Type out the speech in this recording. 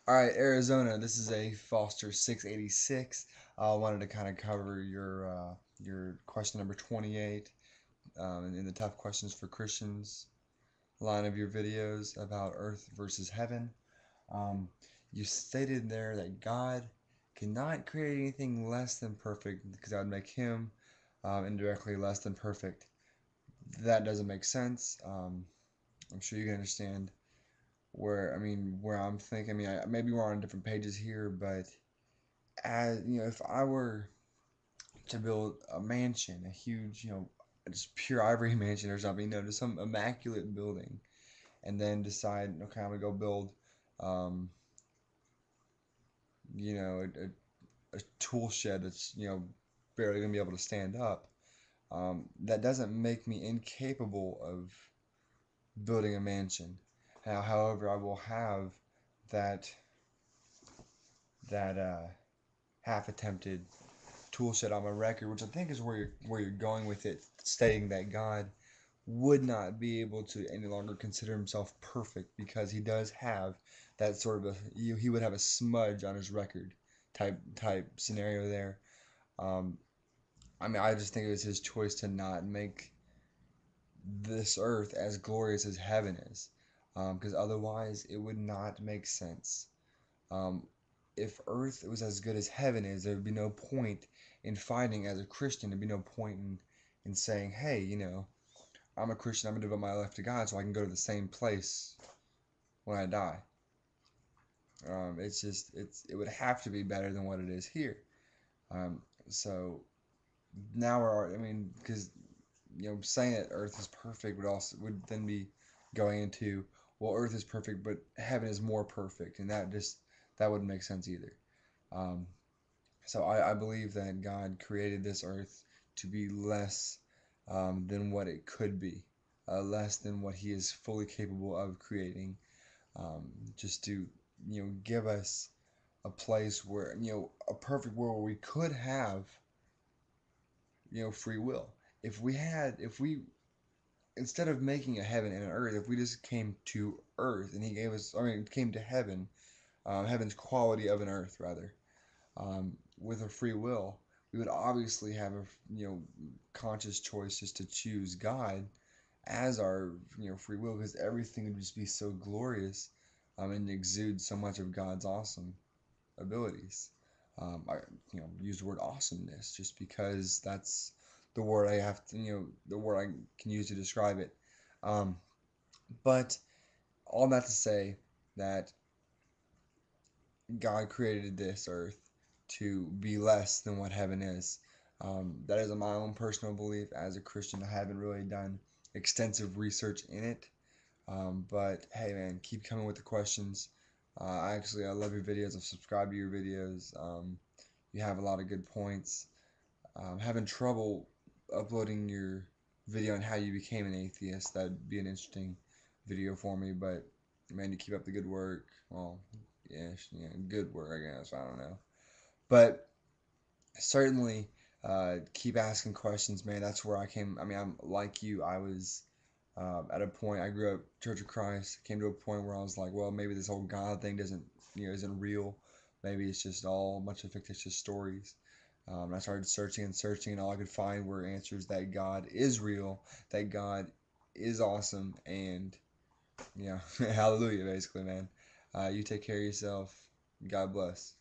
All right, Arizona. This is a Foster 686. I wanted to kind of cover your question number 28 in the tough questions for Christians line of your videos about Earth versus heaven. Um, you stated there that God cannot create anything less than perfect because that would make Him indirectly less than perfect. That doesn't make sense. I'm sure you can understand where I'm thinking. Maybe we're on different pages here, but as if I were to build a mansion, a huge, just pure ivory mansion or something, just some immaculate building, and then decide, okay, I'm gonna go build, um, a tool shed that's barely gonna be able to stand up. That doesn't make me incapable of building a mansion. However, I will have that that half attempted tool shed on my record, which I think is where you're going with it, stating that God would not be able to any longer consider himself perfect because he does have that sort of he would have a smudge on his record type scenario there. Um, I just think it was his choice to not make this earth as glorious as heaven is, because otherwise it would not make sense. Um, if earth was as good as heaven is, there would be no point in fighting as a Christian. There'd be no point in saying, hey, I'm a Christian, I'm going to devote my life to God so I can go to the same place when I die. It would have to be better than what it is here. So now because saying that Earth is perfect would then be going into, well, Earth is perfect, but heaven is more perfect, and that wouldn't make sense either. Um, So I believe that God created this earth to be less than what it could be, less than what He is fully capable of creating, just to give us a place where a perfect world where we could have free will. If we instead of making a heaven and an earth, if we just came to earth and He gave us, came to heaven, heaven's quality of an earth rather, with a free will, we would obviously have a conscious choice just to choose God as our free will because everything would just be so glorious, and exude so much of God's awesome abilities. I use the word awesomeness just because that's the word I have to the word I can use to describe it. Um, but all that to say that God created this earth to be less than what heaven is. That is my own personal belief. As a Christian, I haven't really done extensive research in it. But hey, man, keep coming with the questions. I love your videos. I've subscribed to your videos. You have a lot of good points. Having trouble uploading your video on how you became an atheist. That'd be an interesting video for me. But man, you keep up the good work. Well, yeah, good work, I guess. I don't know. But certainly keep asking questions, man. That's where I came. I'm like you. I was at a point. I grew up Church of Christ. Came to a point where I was like, well, maybe this whole God thing doesn't, isn't real. Maybe it's just all a bunch of fictitious stories. And I started searching and searching, and all I could find were answers that God is real, that God is awesome, and hallelujah, basically, man. You take care of yourself. God bless.